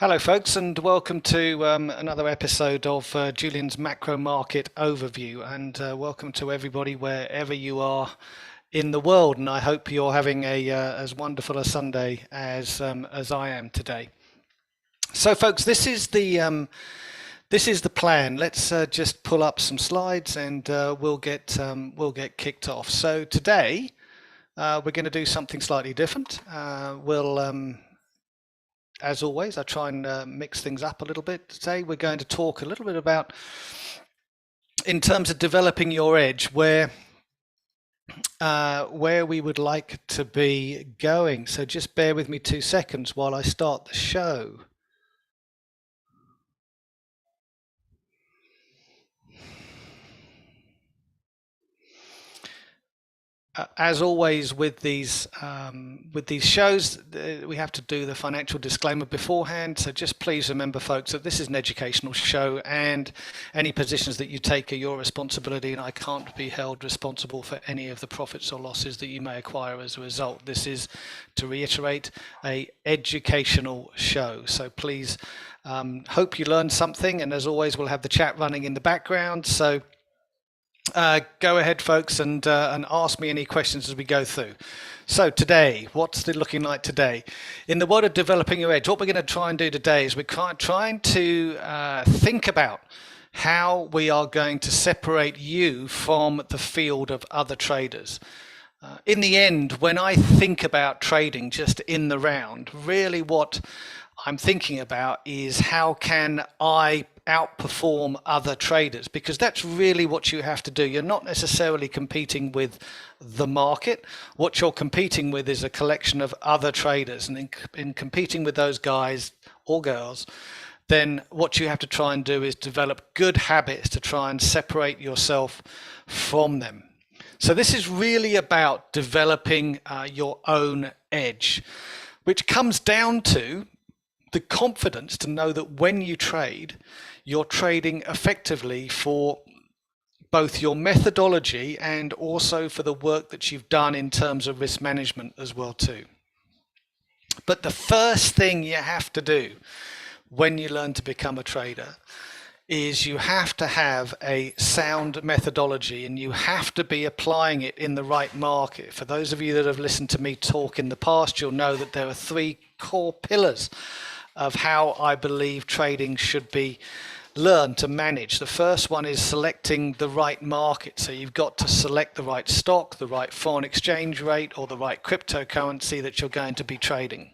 Hello, folks, and welcome to another episode of Julian's Macro Market Overview. And welcome to everybody wherever you are in the world. And I hope you're having a as wonderful a Sunday as I am today. So, folks, this is the plan. Let's just pull up some slides, and we'll get kicked off. So today we're going to do something slightly different. As always, I try and mix things up a little bit. Today we're going to talk a little bit about, in terms of developing your edge, where we would like to be going. So just bear with me 2 seconds while I start the show. As always with these shows, we have to do the financial disclaimer beforehand. So just please remember, folks, that this is an educational show, and any positions that you take are your responsibility, and I can't be held responsible for any of the profits or losses that you may acquire as a result. This is, to reiterate, an educational show. So please, hope you learned something, and as always, we'll have the chat running in the background. So go ahead, folks, and ask me any questions as we go through. So today, what's it looking like today? In the world of developing your edge, what we're going to try and do today is we're trying to think about how we are going to separate you from the field of other traders. In the end, when I think about trading just in the round, really what I'm thinking about is how can I outperform other traders, because that's really what you have to do. You're not necessarily competing with the market. What you're competing with is a collection of other traders, and in competing with those guys or girls, then what you have to try and do is develop good habits to try and separate yourself from them. So this is really about developing your own edge, which comes down to the confidence to know that when you trade, you're trading effectively for both your methodology and also for the work that you've done in terms of risk management as well too. But the first thing you have to do when you learn to become a trader is you have to have a sound methodology, and you have to be applying it in the right market. For those of you that have listened to me talk in the past, you'll know that there are 3 core pillars of how I believe trading should be learned to manage. The first one is selecting the right market. So you've got to select the right stock, the right foreign exchange rate, or the right cryptocurrency that you're going to be trading.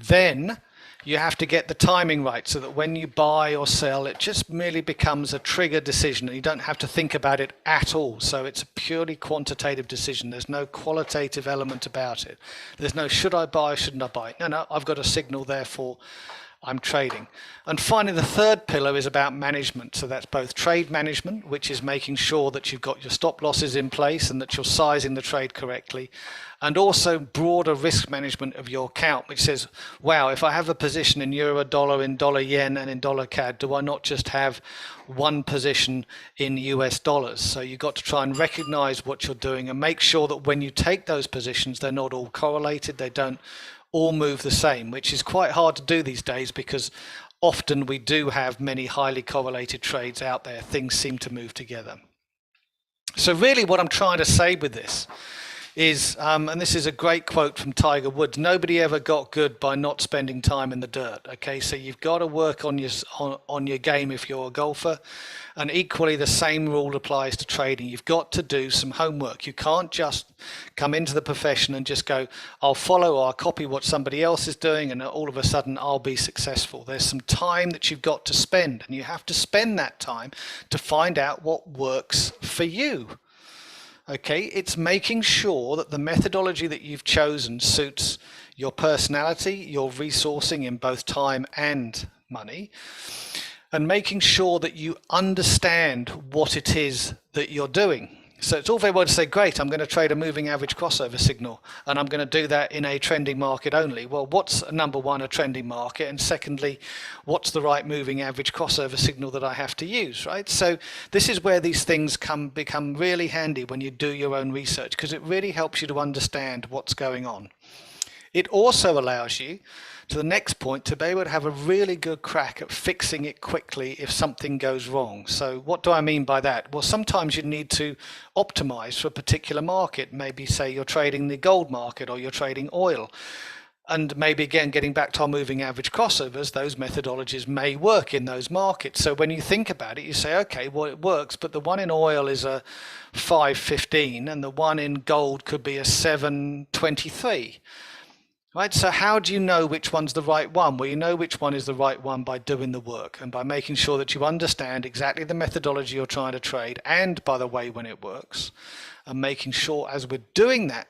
Then you have to get the timing right so that when you buy or sell, it just merely becomes a trigger decision and you don't have to think about it at all. So it's a purely quantitative decision. There's no qualitative element about it. There's no should I buy or shouldn't I buy. No, I've got a signal, therefore I'm trading. And finally, the third pillar is about management. So that's both trade management, which is making sure that you've got your stop losses in place and that you're sizing the trade correctly, and also broader risk management of your account, which says, wow, if I have a position in euro, dollar, in dollar yen, and in dollar CAD, do I not just have one position in US dollars? So you've got to try and recognize what you're doing and make sure that when you take those positions, they're not all correlated, they don't all move the same, which is quite hard to do these days because often we do have many highly correlated trades out there. Things seem to move together. So really what I'm trying to say with this is, and this is a great quote from Tiger Woods, nobody ever got good by not spending time in the dirt. Okay, so you've got to work on your game if you're a golfer, and equally the same rule applies to trading. You've got to do some homework. You can't just come into the profession and just go, I'll follow or I'll copy what somebody else is doing and all of a sudden I'll be successful. There's some time that you've got to spend, and you have to spend that time to find out what works for you. Okay, it's making sure that the methodology that you've chosen suits your personality, your resourcing in both time and money, and making sure that you understand what it is that you're doing. So it's all very well to say, great, I'm going to trade a moving average crossover signal, and I'm going to do that in a trending market only. Well, what's number one, a trending market? And secondly, what's the right moving average crossover signal that I have to use, right? So this is where these things become really handy when you do your own research, because it really helps you to understand what's going on. It also allows you, to the next point, to be able to have a really good crack at fixing it quickly if something goes wrong. So what do I mean by that? Well, sometimes you need to optimize for a particular market. Maybe say you're trading the gold market or you're trading oil. And maybe again, getting back to our moving average crossovers, those methodologies may work in those markets. So when you think about it, you say, okay, well, it works, but the one in oil is a 5.15 and the one in gold could be a 7.23. Right, so how do you know which one's the right one? Well, you know which one is the right one by doing the work and by making sure that you understand exactly the methodology you're trying to trade and, by the way, when it works, and making sure as we're doing that,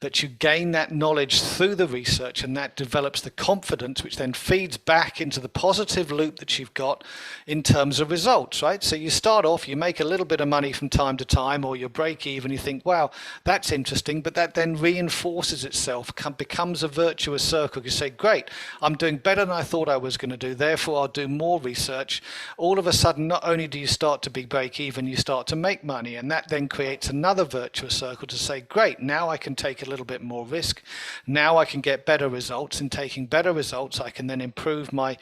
that you gain that knowledge through the research, and that develops the confidence, which then feeds back into the positive loop that you've got in terms of results, right? So you start off, you make a little bit of money from time to time, or you break even, you think, wow, that's interesting, but that then reinforces itself, becomes a virtuous circle. You say, great, I'm doing better than I thought I was going to do, therefore I'll do more research. All of a sudden, not only do you start to be break even, you start to make money, and that then creates another virtuous circle to say, great, now I can take a little bit more risk. Now I can get better results. In taking better results, I can then improve my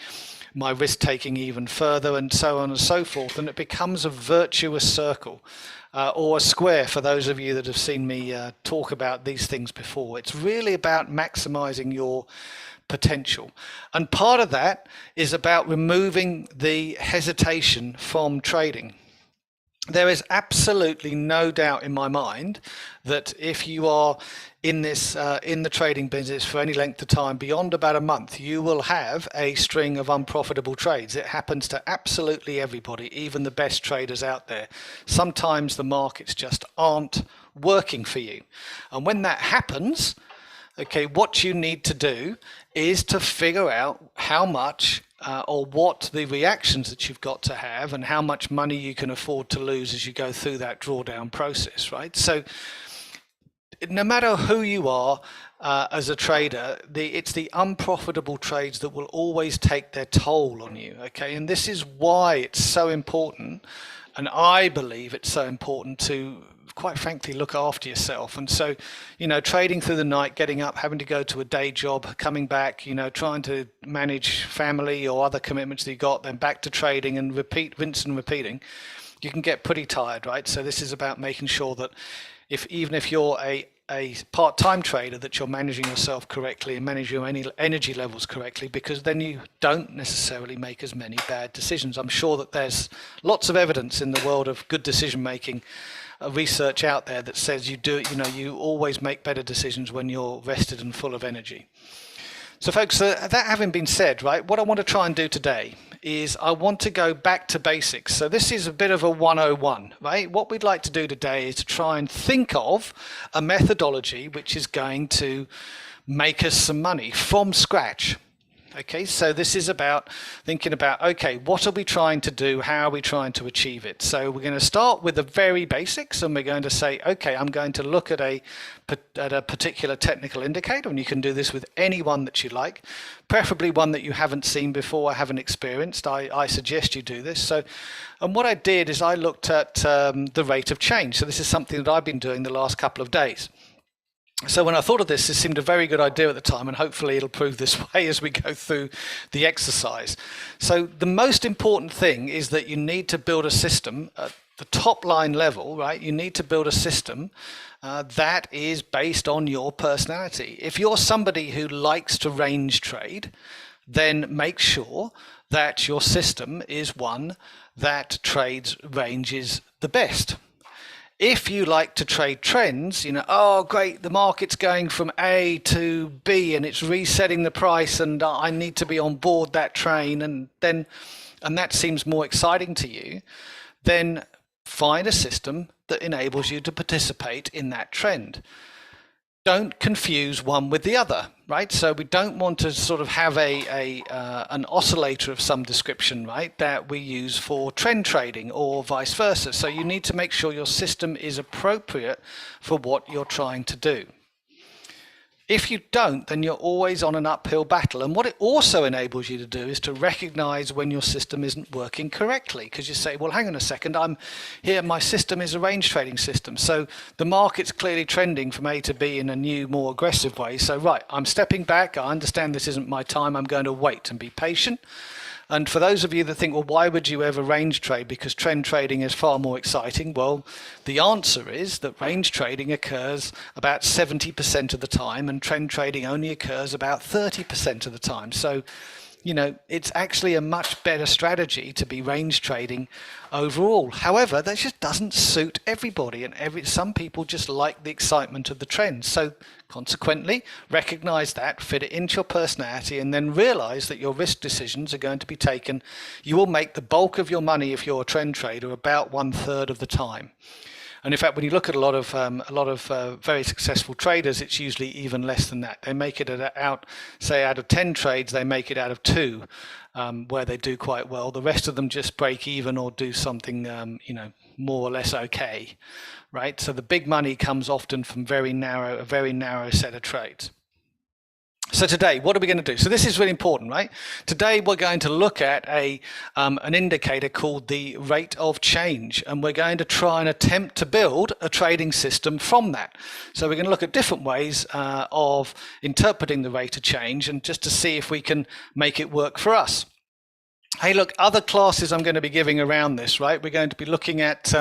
risk taking even further, and so on and so forth. And it becomes a virtuous circle, or a square for those of you that have seen me talk about these things before. It's really about maximizing your potential. And part of that is about removing the hesitation from trading. There is absolutely no doubt in my mind that if you are in this in the trading business for any length of time beyond about a month, you will have a string of unprofitable trades. It happens to absolutely everybody, even the best traders out there. Sometimes the markets just aren't working for you. And when that happens, okay, what you need to do is to figure out how much or what the reactions that you've got to have and how much money you can afford to lose as you go through that drawdown process, right? So no matter who you are as a trader, it's the unprofitable trades that will always take their toll on you, okay? And this is why it's so important, and I believe it's so important to, quite frankly, look after yourself. And so, you know, trading through the night, getting up, having to go to a day job, coming back, you know, trying to manage family or other commitments that you got, then back to trading and rinse and repeating, you can get pretty tired, right? So this is about making sure that even if you're a part-time trader, that you're managing yourself correctly and manage your energy levels correctly, because then you don't necessarily make as many bad decisions. I'm sure that there's lots of evidence in the world of good decision making, research out there that says you always make better decisions when you're rested and full of energy. So folks, that having been said, right, what I want to try and do today is I want to go back to basics. So this is a bit of a 101, right? What we'd like to do today is to try and think of a methodology which is going to make us some money from scratch. Okay, so this is about thinking about, okay, what are we trying to do? How are we trying to achieve it? So we're going to start with the very basics, and we're going to say, okay, I'm going to look at a particular technical indicator, and you can do this with any one that you like, preferably one that you haven't seen before or haven't experienced. I suggest you do this. So, and what I did is I looked at the rate of change. So this is something that I've been doing the last couple of days. So when I thought of this seemed a very good idea at the time, and hopefully it'll prove this way as we go through the exercise. So the most important thing is that you need to build a system at the top line level, right? You need to build a system that is based on your personality. If you're somebody who likes to range trade, then make sure that your system is one that trades ranges the best. If you like to trade trends, you know, oh great, the market's going from A to B and it's resetting the price and I need to be on board that train, and that seems more exciting to you, then find a system that enables you to participate in that trend. Don't confuse one with the other, right? So we don't want to sort of have an oscillator of some description, right, that we use for trend trading or vice versa. So you need to make sure your system is appropriate for what you're trying to do. If you don't, then you're always on an uphill battle. And what it also enables you to do is to recognize when your system isn't working correctly. Because you say, well, hang on a second, I'm here, my system is a range trading system. So the market's clearly trending from A to B in a new, more aggressive way. So, right, I'm stepping back. I understand this isn't my time. I'm going to wait and be patient. And for those of you that think, well, why would you ever range trade? Because trend trading is far more exciting. Well, the answer is that range trading occurs about 70% of the time, and trend trading only occurs about 30% of the time. So, you know, it's actually a much better strategy to be range trading overall. However, that just doesn't suit everybody, and some people just like the excitement of the trend. So consequently, recognize that, fit it into your personality, and then realize that your risk decisions are going to be taken. You will make the bulk of your money if you're a trend trader about 1/3 of the time. And in fact, when you look at a lot of very successful traders, it's usually even less than that. They make it out of 10 trades, they make it out of 2, where they do quite well. The rest of them just break even or do something, more or less okay, right? So the big money comes often from a very narrow set of trades. So today, what are we going to do? So this is really important, right? Today, we're going to look at an indicator called the rate of change, and we're going to try and attempt to build a trading system from that. So we're going to look at different ways of interpreting the rate of change, and just to see if we can make it work for us. Hey, look, other classes I'm going to be giving around this, right? We're going to be looking at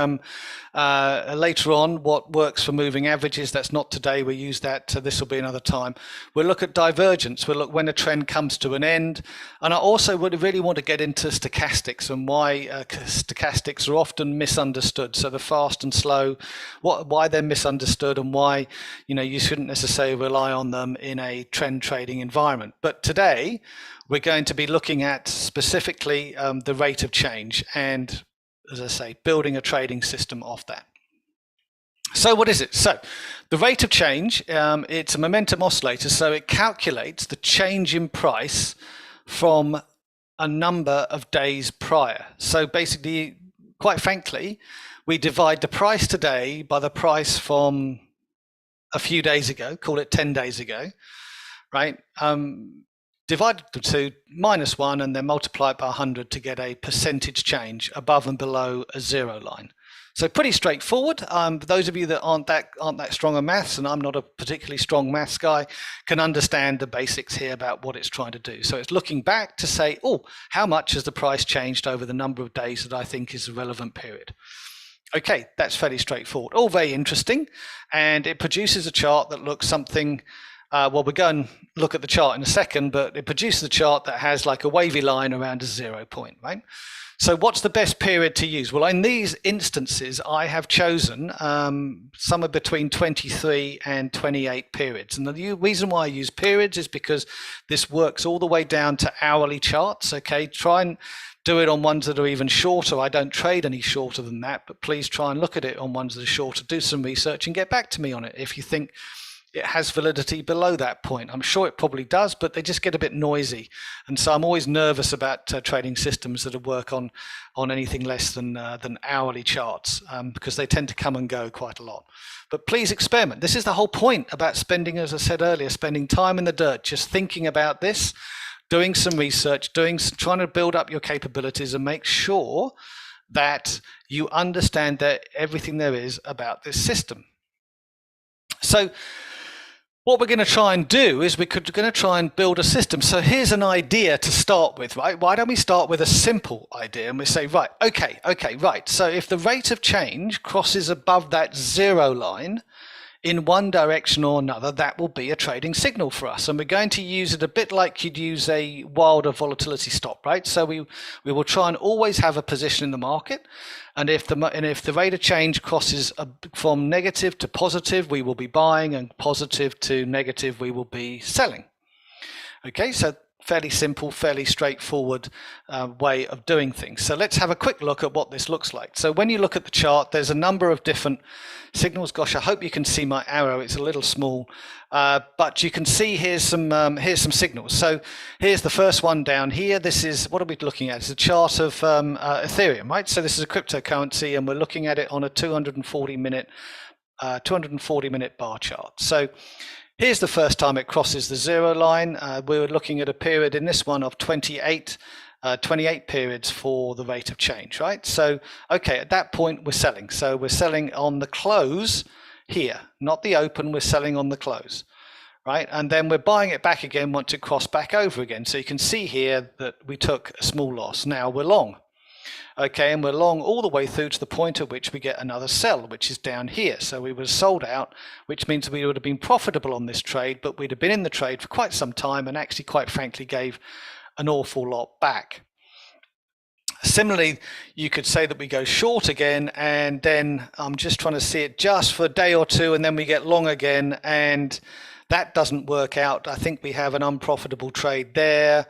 later on what works for moving averages. That's not today. We use that. This will be another time. We'll look at divergence. We'll look when a trend comes to an end. And I also would really want to get into stochastics and why stochastics are often misunderstood. So the fast and slow, why they're misunderstood, and why you shouldn't necessarily rely on them in a trend trading environment. But today, we're going to be looking at specifically the rate of change and, as I say, building a trading system off that. So what is it? So the rate of change, it's a momentum oscillator, so it calculates the change in price from a number of days prior. So basically, quite frankly, we divide the price today by the price from a few days ago, call it 10 days ago, right? Divided the two, -1, and then multiply it by 100 to get a percentage change above and below a zero line. So pretty straightforward. Those of you that aren't that strong at maths, and I'm not a particularly strong maths guy, can understand the basics here about what it's trying to do. So it's looking back to say, oh, how much has the price changed over the number of days that I think is a relevant period? Okay, that's fairly straightforward. All very interesting, and it produces a chart that looks something. Well, we'll go and look at the chart in a second, but it produces a chart that has like a wavy line around a 0 point, right? So what's the best period to use? Well, in these instances, I have chosen somewhere between 23 and 28 periods. And the reason why I use periods is because this works all the way down to hourly charts, okay? Try and do it on ones that are even shorter. I don't trade any shorter than that, but please try and look at it on ones that are shorter. Do some research and get back to me on it if you think it has validity below that point. I'm sure it probably does, but they just get a bit noisy. And so I'm always nervous about trading systems that work on anything less than hourly charts because they tend to come and go quite a lot. But please experiment. This is the whole point about spending, as I said earlier, spending time in the dirt, just thinking about this, doing some research, trying to build up your capabilities and make sure that you understand everything there is about this system. So what we're going to try and do is we're going to try and build a system. So here's an idea to start with, right? Why don't we start with a simple idea and we say, right, okay, right. So if the rate of change crosses above that 0 line in one direction or another, that will be a trading signal for us. And we're going to use it a bit like you'd use a Wilder volatility stop, right? So we will try and always have a position in the market. And if the rate of change crosses from negative to positive, we will be buying, and positive to negative, we will be selling. Okay, so fairly simple, fairly straightforward way of doing things. So let's have a quick look at what this looks like. So when you look at the chart, there's a number of different signals. Gosh, I hope you can see my arrow. It's a little small, but you can see here's some signals. So here's the first one down here. This is, what are we looking at? It's a chart of Ethereum, right? So this is a cryptocurrency, and we're looking at it on a 240 minute bar chart. So Here's the first time it crosses the zero line. We were looking at a period in this one of 28 periods for the rate of change, right? So, okay, at that point we're selling. So we're selling on the close here, not the open, we're selling on the close, right? And then we're buying it back again once it crossed back over again. So you can see here that we took a small loss. Now we're long. Okay, and we're long all the way through to the point at which we get another sell, which is down here. So we were sold out, which means we would have been profitable on this trade, but we'd have been in the trade for quite some time and actually, quite frankly, gave an awful lot back. Similarly, you could say that we go short again, and then I'm just trying to see it just for a day or two, and then we get long again, and that doesn't work out. I think we have an unprofitable trade there.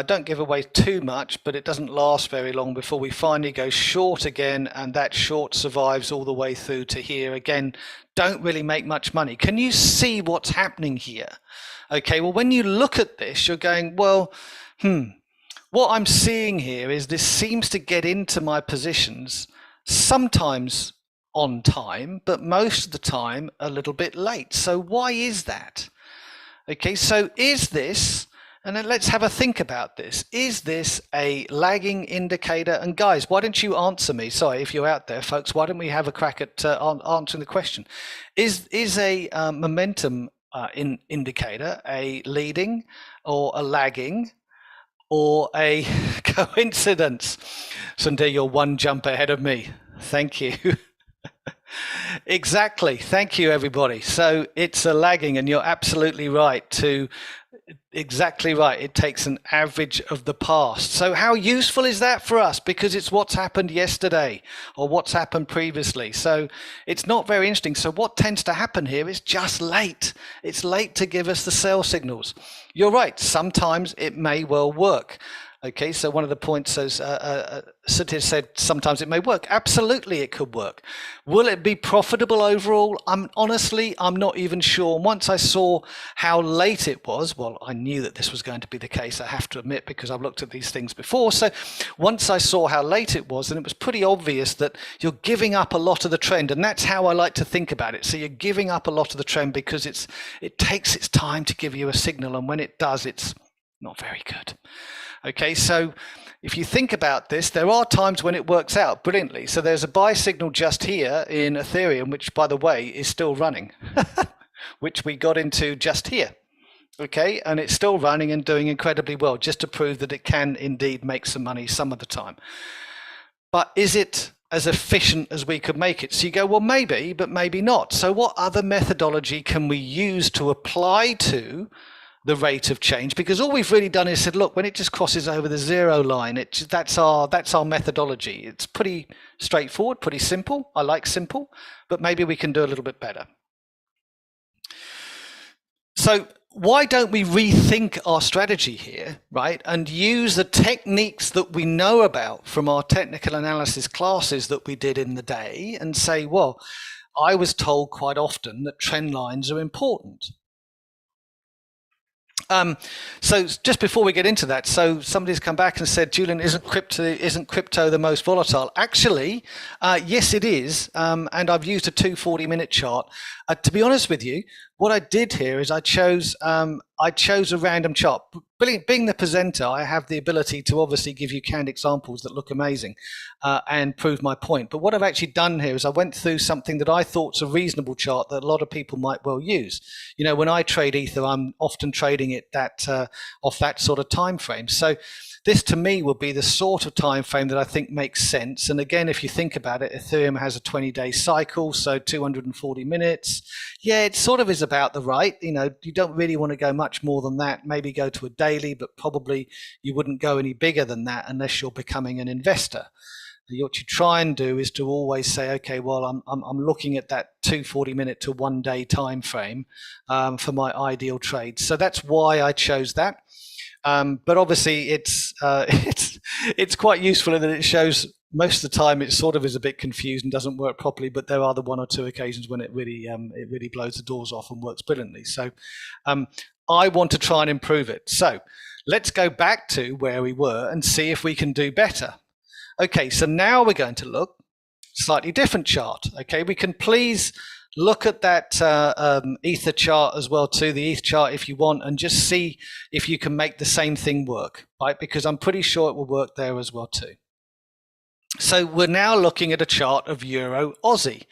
Don't give away too much, but it doesn't last very long before we finally go short again, and that short survives all the way through to here. Again, don't really make much money. Can you see what's happening here? Okay, well, when you look at this, you're going, well, what I'm seeing here is this seems to get into my positions sometimes on time, but most of the time a little bit late. So why is that? Okay, so is this... And then let's have a think about this. Is this a lagging indicator? And guys, why don't you answer me? Sorry, if you're out there, folks, why don't we have a crack at answering the question? Is a momentum indicator a leading or a lagging or a coincidence? Sundar, you're one jump ahead of me. Thank you. Exactly. Thank you, everybody. So it's a lagging, and you're absolutely right to... Exactly right. It takes an average of the past. So how useful is that for us? Because it's what's happened yesterday or what's happened previously. So it's not very interesting. So what tends to happen here is just late. It's late to give us the sell signals. You're right. Sometimes it may well work. Okay, so one of the points, as Sudhir said, sometimes it may work. Absolutely, it could work. Will it be profitable overall? Honestly, I'm not even sure. Once I saw how late it was, well, I knew that this was going to be the case, I have to admit, because I've looked at these things before. So once I saw how late it was, and it was pretty obvious that you're giving up a lot of the trend, and that's how I like to think about it. So you're giving up a lot of the trend because it takes its time to give you a signal, and when it does, it's not very good. Okay, so if you think about this, there are times when it works out brilliantly. So there's a buy signal just here in Ethereum, which, by the way, is still running, which we got into just here. Okay, and it's still running and doing incredibly well, just to prove that it can indeed make some money some of the time. But is it as efficient as we could make it? So you go, well, maybe, but maybe not. So what other methodology can we use to apply to the rate of change? Because all we've really done is said, look, when it just crosses over the zero line, that's our methodology. It's pretty straightforward, pretty simple. I like simple, but maybe we can do a little bit better. So why don't we rethink our strategy here, right? And use the techniques that we know about from our technical analysis classes that we did in the day and say, well, I was told quite often that trend lines are important. So just before we get into that, so somebody's come back and said, Julian, isn't crypto the most volatile? Actually, yes, it is. And I've used a 240-minute chart. To be honest with you, what I did here is I chose a random chart. Being the presenter, I have the ability to obviously give you canned examples that look amazing and prove my point. But what I've actually done here is I went through something that I thought's a reasonable chart that a lot of people might well use. You know, when I trade Ether, I'm often trading it off that sort of time frame. So this to me will be the sort of time frame that I think makes sense. And again, if you think about it, Ethereum has a 20-day cycle, so 240 minutes. Yeah, it sort of is about the right. You know, you don't really want to go much more than that. Maybe go to a daily, but probably you wouldn't go any bigger than that unless you're becoming an investor. What you try and do is to always say, okay, well, I'm looking at that 240-minute to 1 day time frame for my ideal trade. So that's why I chose that. But obviously, it's quite useful in that it shows most of the time it sort of is a bit confused and doesn't work properly. But there are the one or two occasions when it really blows the doors off and works brilliantly. So I want to try and improve it. So let's go back to where we were and see if we can do better. Okay, so now we're going to look slightly different chart. Okay, we can please Look at that ether chart as well too, the ETH chart if you want, and just see if you can make the same thing work, right? Because I'm pretty sure it will work there as well too. So we're now looking at a chart of Euro Aussie,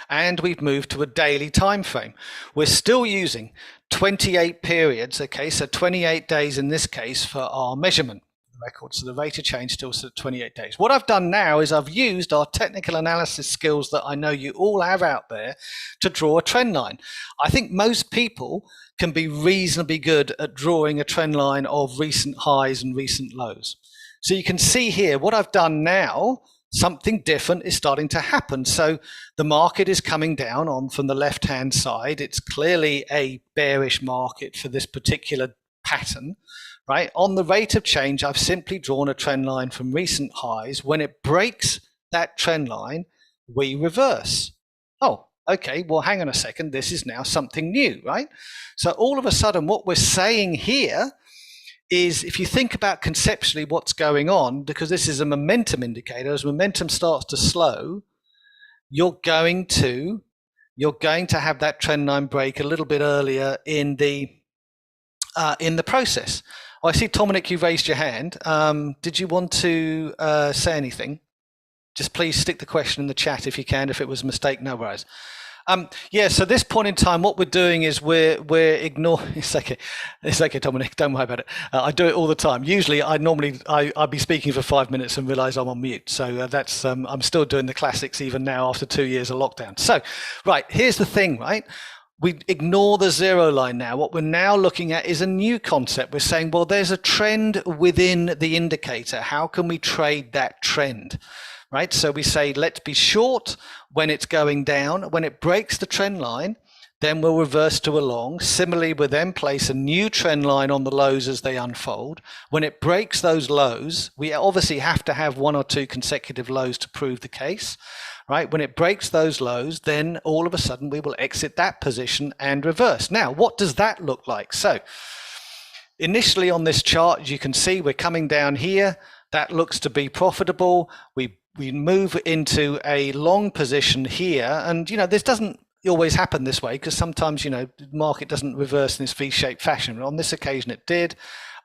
and we've moved to a daily time frame. We're still using 28 periods, okay, so 28 days in this case for our measurement record. So the rate of change still at 28 days. What I've done now is I've used our technical analysis skills that I know you all have out there to draw a trend line. I think most people can be reasonably good at drawing a trend line of recent highs and recent lows. So you can see here what I've done now, something different is starting to happen. So the market is coming down on from the left-hand side. It's clearly a bearish market for this particular pattern, right? On the rate of change, I've simply drawn a trend line from recent highs. When it breaks that trend line, we reverse. Oh, okay, well, hang on a second. This is now something new, right? So all of a sudden, what we're saying here is, if you think about conceptually what's going on, because this is a momentum indicator, as momentum starts to slow, you're going to have that trend line break a little bit earlier in the process. Oh, I see, Dominic, you've raised your hand. Did you want to say anything? Just please stick the question in the chat if you can. If it was a mistake, no worries. Yeah, so this point in time, what we're doing is we're ignoring. It's okay, Dominic. Don't worry about it. I do it all the time. Usually, I'd be speaking for 5 minutes and realise I'm on mute. So that's I'm still doing the classics even now after 2 years of lockdown. So, right, here's the thing, right? We ignore the zero line now. What we're now looking at is a new concept. We're saying, well, there's a trend within the indicator. How can we trade that trend? Right, so we say let's be short when it's going down. When it breaks the trend line, then we'll reverse to a long. Similarly, we'll then place a new trend line on the lows as they unfold. When it breaks those lows, we obviously have to have 1 or 2 consecutive lows to prove the case. Right, when it breaks those lows, then all of a sudden we will exit that position and reverse. Now, what does that look like? So initially on this chart, as you can see, we're coming down here. That looks to be profitable. We move into a long position here, and this doesn't always happen this way, because sometimes the market doesn't reverse in this V-shaped fashion. On this occasion it did,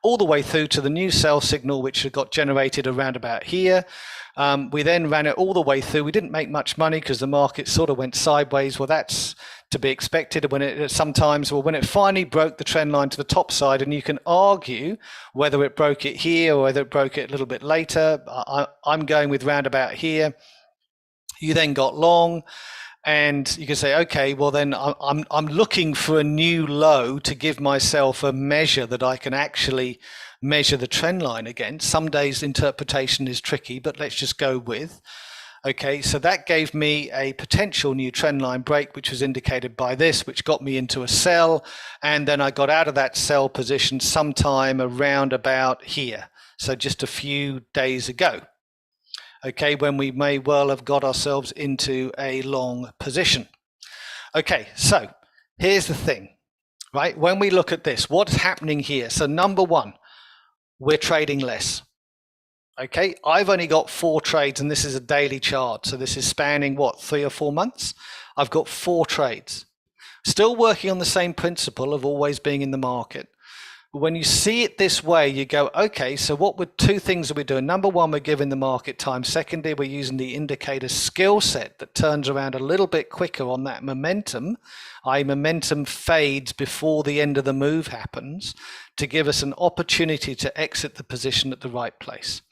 all the way through to the new sell signal, which got generated around about here. We then ran it all the way through. We didn't make much money because the market sort of went sideways. Well, that's to be expected when it finally broke the trend line to the top side, and you can argue whether it broke it here or whether it broke it a little bit later. I'm going with round about here. You then got long, and you can say, okay, well then I'm looking for a new low to give myself a measure that I can actually measure the trend line against. Some days interpretation is tricky, but let's just go with. Okay, so that gave me a potential new trend line break, which was indicated by this, which got me into a sell. And then I got out of that sell position sometime around about here. So just a few days ago. Okay, when we may well have got ourselves into a long position. Okay, so here's the thing, right? When we look at this, what's happening here? So number one, we're trading less. Okay, I've only got 4 trades, and this is a daily chart. So this is spanning, 3 or 4 months? I've got 4 trades. Still working on the same principle of always being in the market. But when you see it this way, you go, okay, so what were 2 things that we're doing? Number one, we're giving the market time. Secondly, we're using the indicator skill set that turns around a little bit quicker on that momentum. Momentum fades before the end of the move happens to give us an opportunity to exit the position at the right place.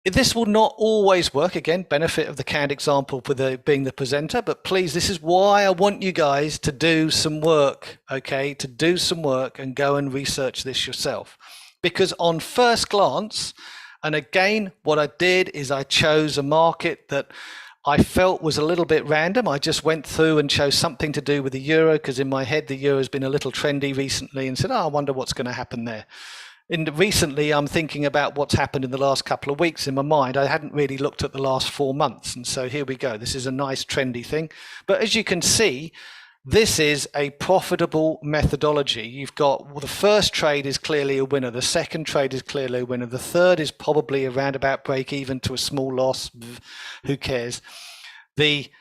This will not always work. Again, benefit of the canned example for being the presenter, but please, this is why I want you guys to do some work, okay? To do some work and go and research this yourself. Because on first glance, and again, what I did is I chose a market that I felt was a little bit random. I just went through and chose something to do with the euro, because in my head, the euro has been a little trendy recently, and said, I wonder what's going to happen there. Recently, I'm thinking about what's happened in the last couple of weeks in my mind. I hadn't really looked at the last 4 months. And so here we go. This is a nice trendy thing. But as you can see, this is a profitable methodology. You've got, the first trade is clearly a winner. The second trade is clearly a winner. The third is probably around about break even to a small loss. Who cares? The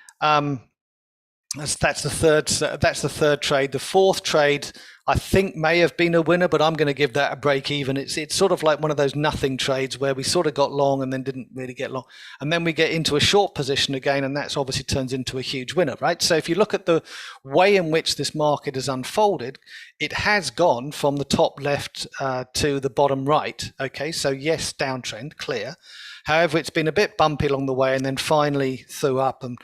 That's the third trade. The fourth trade, I think, may have been a winner, but I'm going to give that a break even. It's sort of like one of those nothing trades where we sort of got long and then didn't really get long, and then we get into a short position again, and that's obviously turns into a huge winner, right? So if you look at the way in which this market has unfolded, it has gone from the top left to the bottom right. Okay, so yes, downtrend, clear. However, it's been a bit bumpy along the way, and then finally threw up and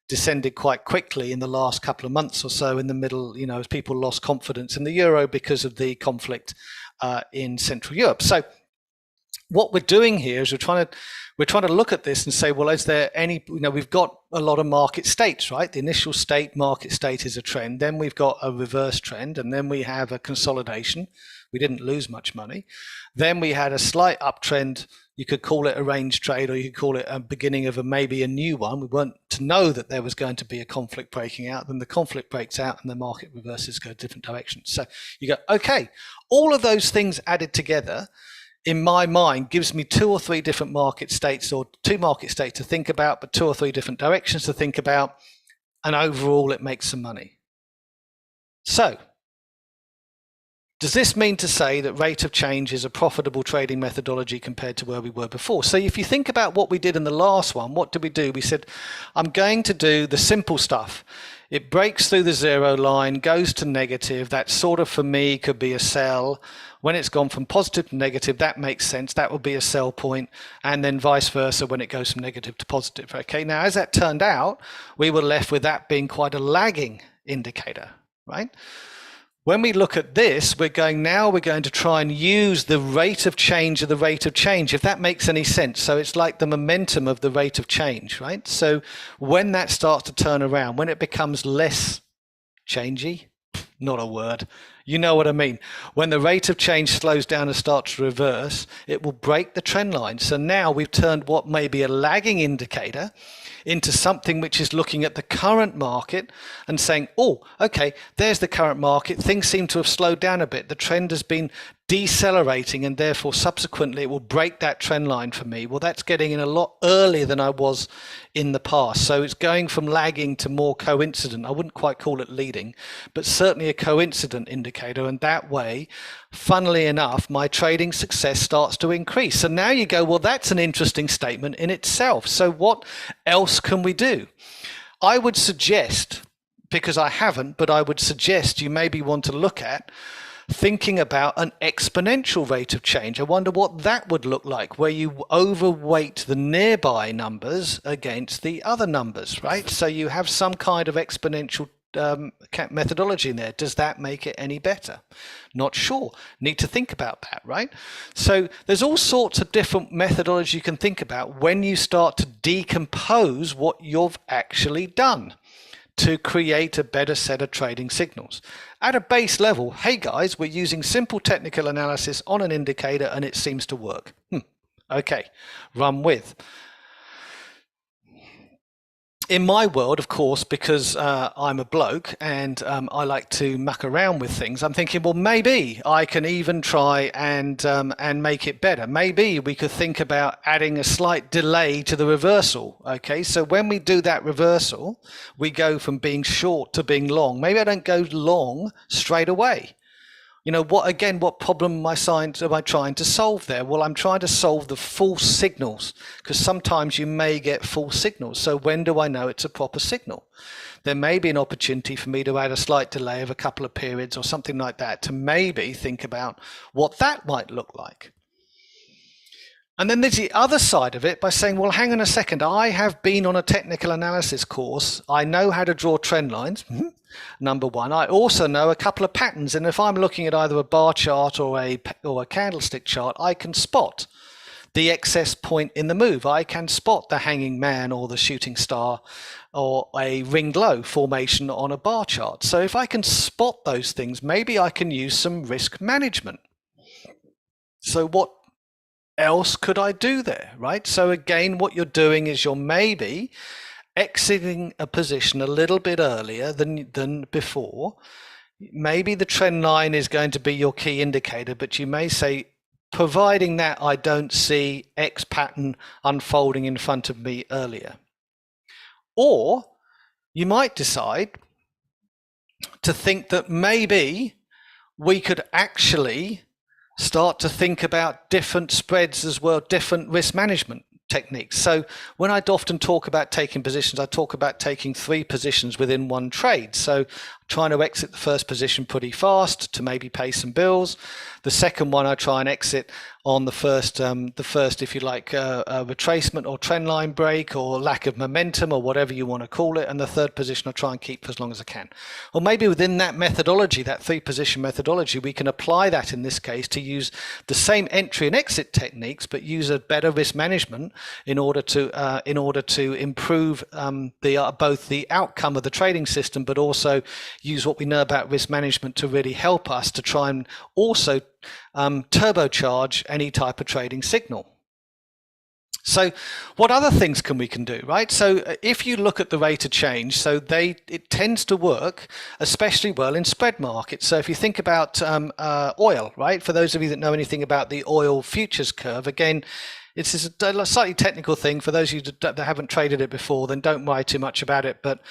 descended quite quickly in the last couple of months or so in the middle, as people lost confidence in the euro because of the conflict in Central Europe. So what we're doing here is we're trying to look at this and say, well, is there any, we've got a lot of market states, right? The initial market state is a trend. Then we've got a reverse trend, and then we have a consolidation. We didn't lose much money. Then we had a slight uptrend. You could call it a range trade, or you could call it a beginning of maybe a new one. We weren't to know that there was going to be a conflict breaking out. Then the conflict breaks out and the market reverses, go different directions. So you go, okay, all of those things added together, in my mind, gives me two or three different market states, or two market states to think about, but two or three different directions to think about. And overall, it makes some money. So does this mean to say that rate of change is a profitable trading methodology compared to where we were before? So if you think about what we did in the last one, what did we do? We said, I'm going to do the simple stuff. It breaks through the zero line, goes to negative. That sort of, for me, could be a sell. When it's gone from positive to negative, that makes sense. That will be a sell point. And then vice versa when it goes from negative to positive. Okay, now as that turned out, we were left with that being quite a lagging indicator, right? When we look at this, we're going to try and use the rate of change of the rate of change, if that makes any sense. So it's like the momentum of the rate of change, right? So when that starts to turn around, when it becomes less changey, not a word, you know what I mean. When the rate of change slows down and starts to reverse, it will break the trend line. So now we've turned what may be a lagging indicator into something which is looking at the current market and saying, oh, okay, there's the current market. Things seem to have slowed down a bit. The trend has been decelerating, and therefore subsequently it will break that trend line for me. Well, that's getting in a lot earlier than I was in the past. So it's going from lagging to more coincident. I wouldn't quite call it leading, but certainly a coincident indicator. And that way, funnily enough, my trading success starts to increase. So now you go, well, that's an interesting statement in itself. So what else can we do? I would suggest, because I haven't, but I would suggest you maybe want to look at thinking about an exponential rate of change. I wonder what that would look like, where you overweight the nearby numbers against the other numbers, right? So you have some kind of exponential methodology in there. Does that make it any better? Not sure. Need to think about that, right? So there's all sorts of different methodologies you can think about when you start to decompose what you've actually done to create a better set of trading signals. At a base level, hey guys, we're using simple technical analysis on an indicator and it seems to work. Okay, run with. In my world, of course, because I'm a bloke and I like to muck around with things, I'm thinking, well, maybe I can even try and make it better. Maybe we could think about adding a slight delay to the reversal. Okay, so when we do that reversal, we go from being short to being long. Maybe I don't go long straight away. What problem am I trying to solve there? Well, I'm trying to solve the false signals, because sometimes you may get false signals. So when do I know it's a proper signal? There may be an opportunity for me to add a slight delay of a couple of periods or something like that to maybe think about what that might look like. And then there's the other side of it by saying, well, hang on a second. I have been on a technical analysis course. I know how to draw trend lines. Number one. I also know a couple of patterns. And if I'm looking at either a bar chart or a candlestick chart, I can spot the excess point in the move. I can spot the hanging man or the shooting star or a ringed low formation on a bar chart. So if I can spot those things, maybe I can use some risk management. So what else could I do there, right? So again, what you're doing is you're maybe exiting a position a little bit earlier than before. Maybe the trend line is going to be your key indicator, but you may say, providing that I don't see X pattern unfolding in front of me earlier. Or you might decide to think that maybe we could actually start to think about different spreads as well, different risk management techniques. So when I often talk about taking positions, I talk about taking 3 positions within one trade. So trying to exit the first position pretty fast to maybe pay some bills. The second one, I try and exit on the first, if you like, retracement or trend line break or lack of momentum or whatever you want to call it. And the third position, I try and keep for as long as I can. Or maybe within that methodology, that 3-position methodology, we can apply that in this case to use the same entry and exit techniques, but use a better risk management in order to improve both the outcome of the trading system, but also use what we know about risk management to really help us to try and also turbocharge any type of trading signal. So what other things we can do, right? So if you look at the rate of change, so it tends to work especially well in spread markets. So if you think about oil, right? For those of you that know anything about the oil futures curve, again, it's a slightly technical thing. For those of you that haven't traded it before, then don't worry too much about it. But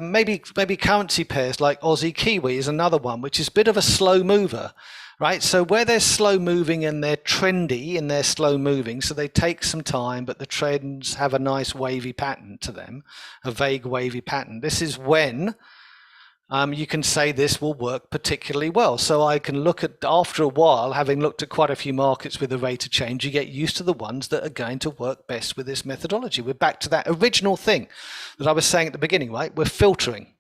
maybe currency pairs like Aussie Kiwi is another one, which is a bit of a slow mover, right? So where they're slow moving and they're trendy and they're slow moving, so they take some time, but the trends have a nice wavy pattern to them, a vague wavy pattern. This is when you can say this will work particularly well. So I can look at, after a while, having looked at quite a few markets with the rate of change, you get used to the ones that are going to work best with this methodology. We're back to that original thing that I was saying at the beginning, right? We're filtering.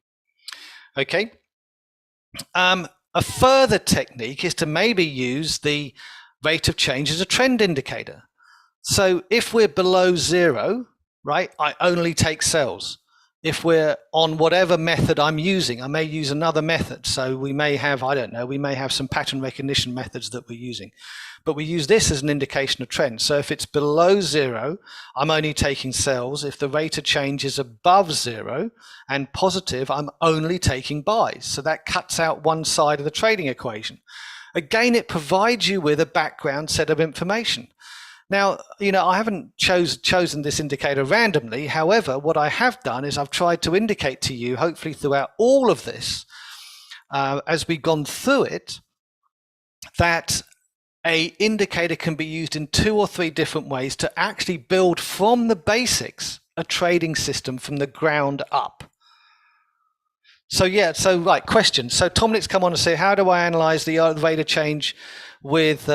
Okay. A further technique is to maybe use the rate of change as a trend indicator. So if we're below 0, right, I only take sells. If we're on whatever method I'm using, I may use another method. So we may have, I don't know, we may have some pattern recognition methods that we're using. But we use this as an indication of trend. So if it's below 0, I'm only taking sells. If the rate of change is above 0 and positive, I'm only taking buys. So that cuts out one side of the trading equation. Again, it provides you with a background set of information. Now, I haven't chosen this indicator randomly. However, what I have done is I've tried to indicate to you, hopefully throughout all of this, as we've gone through it, that an indicator can be used in 2 or 3 different ways to actually build from the basics a trading system from the ground up. So right, question. So Tom's come on to say, how do I analyze the rate of change with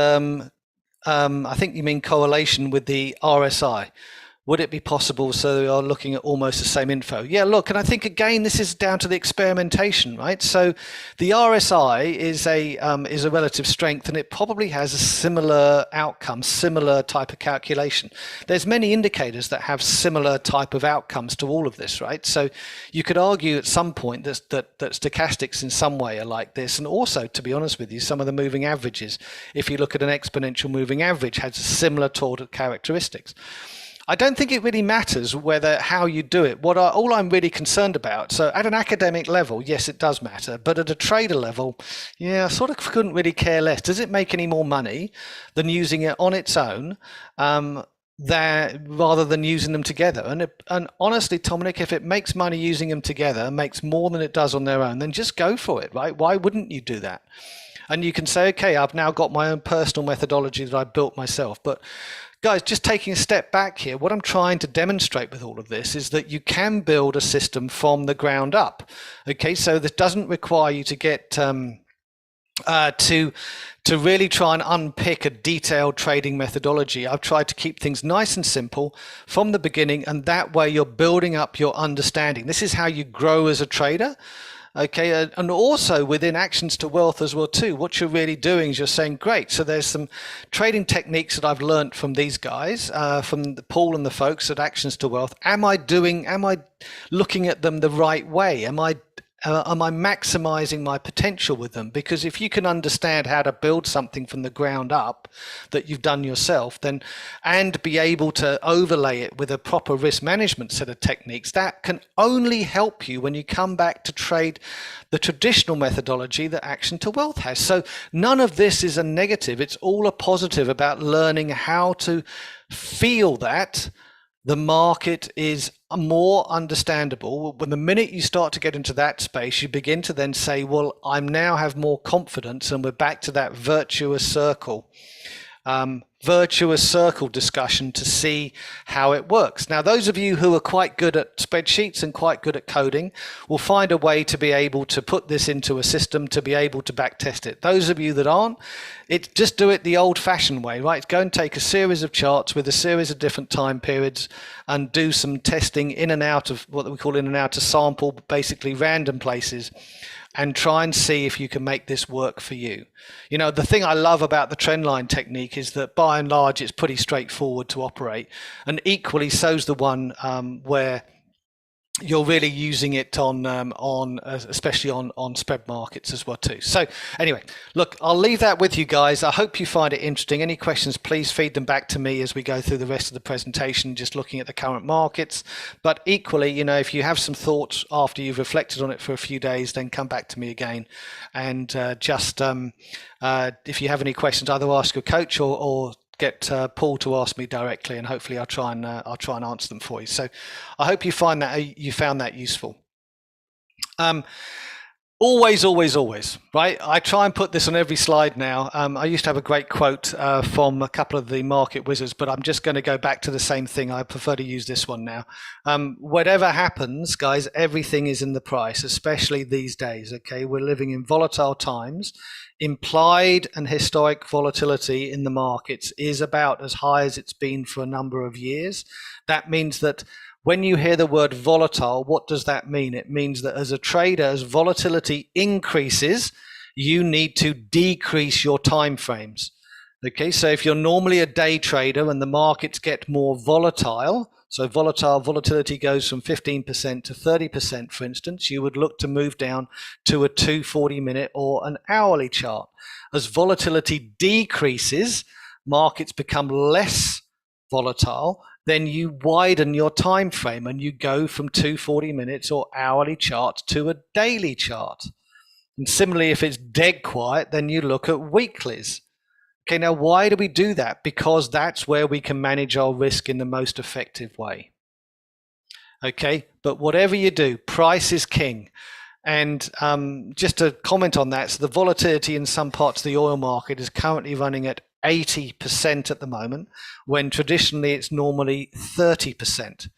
I think you mean correlation with the RSI. Would it be possible so we are looking at almost the same info? Yeah, look, and I think again this is down to the experimentation, right? So the RSI is a relative strength, and it probably has a similar outcome, similar type of calculation. There's many indicators that have similar type of outcomes to all of this, right? So you could argue at some point that stochastics in some way are like this, and also, to be honest with you, some of the moving averages, if you look at an exponential moving average, has similar toward characteristics. I don't think it really matters how you do it. All I'm really concerned about, so at an academic level, yes, it does matter, but at a trader level, yeah, I sort of couldn't really care less. Does it make any more money than using it on its own, rather than using them together? And honestly, Dominic, if it makes money using them together, makes more than it does on their own, then just go for it, right? Why wouldn't you do that? And you can say, okay, I've now got my own personal methodology that I built myself, but guys, just taking a step back here, what I'm trying to demonstrate with all of this is that you can build a system from the ground up. Okay, so this doesn't require you to get to really try and unpick a detailed trading methodology. I've tried to keep things nice and simple from the beginning, and that way you're building up your understanding. This is how you grow as a trader. Okay, and also within Actions to Wealth as well too, what you're really doing is you're saying, great, so there's some trading techniques that I've learned from these guys, from Paul and the folks at Actions to Wealth. Am I looking at them the right way? Am I maximizing my potential with them? Because if you can understand how to build something from the ground up that you've done yourself, then, and be able to overlay it with a proper risk management set of techniques, that can only help you when you come back to trade the traditional methodology that Action to Wealth has. So none of this is a negative. It's all a positive about learning how to feel that the market is more understandable. When the minute you start to get into that space, you begin to then say, well, I now have more confidence, and we're back to that virtuous circle discussion to see how it works. Now, those of you who are quite good at spreadsheets and quite good at coding will find a way to be able to put this into a system to be able to back test it. Those of you that aren't, just do it the old fashioned way, right? Go and take a series of charts with a series of different time periods and do some testing in and out of what we call in and out of sample, basically random places, and try and see if you can make this work for you. You know, the thing I love about the trend line technique is that by and large, it's pretty straightforward to operate. And equally, so's the one where you're really using it especially on spread markets as well too. So anyway, look, I'll leave that with you guys. I hope you find it interesting. Any questions, please feed them back to me as we go through the rest of the presentation, just looking at the current markets. But equally, you know, if you have some thoughts after you've reflected on it for a few days, then come back to me again. And if you have any questions, either ask your coach or get Paul to ask me directly, and hopefully I'll try and answer them for you. So I hope you found that useful. Always, right? I try and put this on every slide now. I used to have a great quote from a couple of the market wizards, but I'm just going to go back to the same thing. I prefer to use this one now. Whatever happens, guys, everything is in the price, especially these days. Okay, we're living in volatile times. Implied and historic volatility in the markets is about as high as it's been for a number of years. That means that when you hear the word volatile, what does that mean? It means that as a trader, as volatility increases, you need to decrease your time frames. Okay, so if you're normally a day trader and the markets get more volatile, so volatility goes from 15% to 30%, for instance, you would look to move down to a 240-minute or an hourly chart. As volatility decreases, markets become less volatile, then you widen your time frame and you go from 240 minutes or hourly chart to a daily chart. And similarly, if it's dead quiet, then you look at weeklies. Okay, now why do we do that? Because that's where we can manage our risk in the most effective way. Okay, but whatever you do, price is king. And just to comment on that, so the volatility in some parts of the oil market is currently running at 80% at the moment, when traditionally it's normally 30%.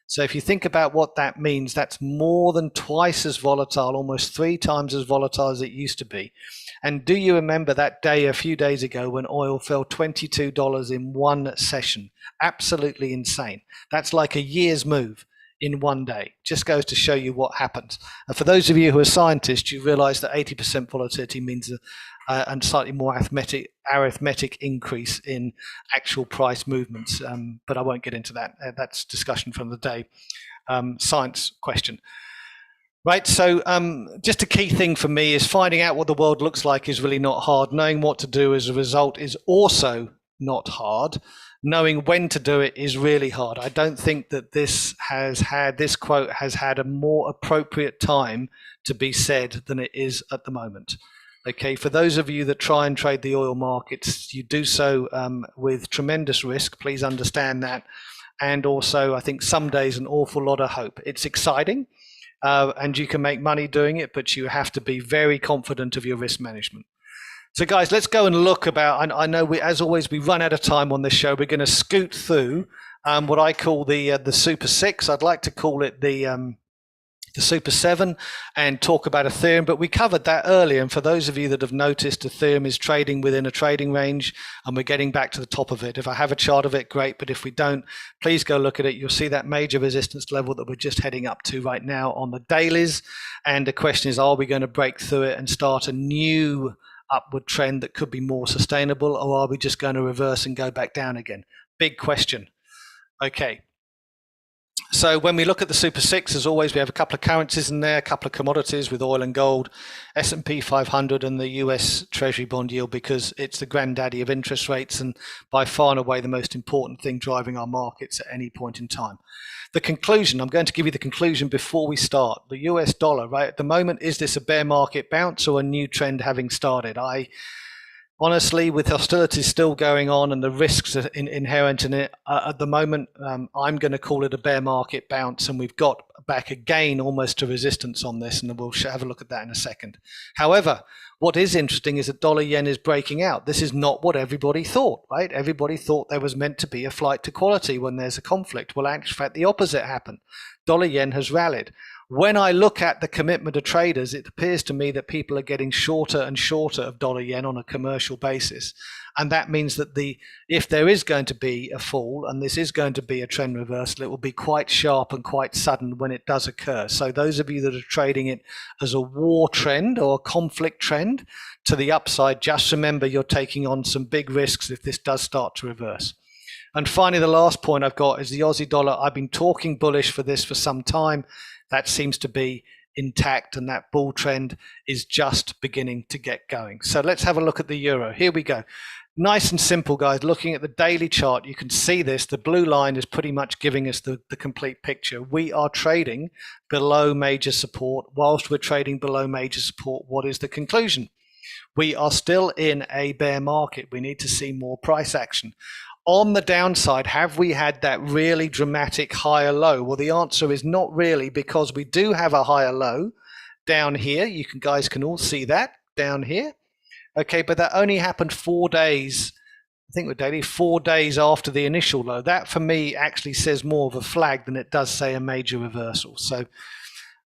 So if you think about what that means, that's more than twice as volatile, almost 3 times as volatile as it used to be. And do you remember that day a few days ago when oil fell $22 in one session? Absolutely insane. That's like a year's move in one day. Just goes to show you what happens. And for those of you who are scientists, you realize that 80% volatility means a slightly more arithmetic increase in actual price movements. But I won't get into that. That's discussion from the day. Science question. Right, so just a key thing for me is finding out what the world looks like is really not hard. Knowing what to do as a result is also not hard. Knowing when to do it is really hard. I don't think that this quote has had a more appropriate time to be said than it is at the moment. Okay, for those of you that try and trade the oil markets, you do so with tremendous risk. Please understand that. And also, I think some days an awful lot of hope. It's exciting. And you can make money doing it, but you have to be very confident of your risk management. So guys, let's go and look about, I know as always, we run out of time on this show. We're going to scoot through what I call the Super 6. I'd like to call it the Super 7 and talk about Ethereum, but we covered that earlier. And for those of you that have noticed, Ethereum is trading within a trading range and we're getting back to the top of it. If I have a chart of it, great. But if we don't, please go look at it. You'll see that major resistance level that we're just heading up to right now on the dailies. And the question is, are we going to break through it and start a new upward trend that could be more sustainable, or are we just going to reverse and go back down again? Big question. Okay. So when we look at the Super 6, as always, we have a couple of currencies in there, a couple of commodities with oil and gold, S&P 500 and the US Treasury bond yield, because it's the granddaddy of interest rates and by far and away the most important thing driving our markets at any point in time. The conclusion, I'm going to give you the conclusion before we start. The US dollar, right, at the moment, is this a bear market bounce or a new trend having started? Honestly, with hostilities still going on and the risks inherent in it, at the moment, I'm going to call it a bear market bounce, and we've got back again almost to resistance on this, and we'll have a look at that in a second. However, what is interesting is that dollar yen is breaking out. This is not what everybody thought, right? Everybody thought there was meant to be a flight to quality when there's a conflict. Well, in fact, the opposite happened. Dollar yen has rallied. When I look at the commitment of traders, it appears to me that people are getting shorter and shorter of dollar yen on a commercial basis. And that means that if there is going to be a fall, and this is going to be a trend reversal, it will be quite sharp and quite sudden when it does occur. So those of you that are trading it as a war trend or a conflict trend to the upside, just remember you're taking on some big risks if this does start to reverse. And finally, the last point I've got is the Aussie dollar. I've been talking bullish for this for some time. That seems to be intact, and that bull trend is just beginning to get going. So let's have a look at the euro. Here we go. Nice and simple, guys. Looking at the daily chart, you can see this. The blue line is pretty much giving us the complete picture. We are trading below major support. Whilst we're trading below major support, what is the conclusion? We are still in a bear market. We need to see more price action. On the downside, have we had that really dramatic higher low? Well, the answer is not really, because we do have a higher low down here. You guys can all see that down here. Okay, but that only happened 4 days. I think we're daily 4 days after the initial low. That for me actually says more of a flag than it does say a major reversal. So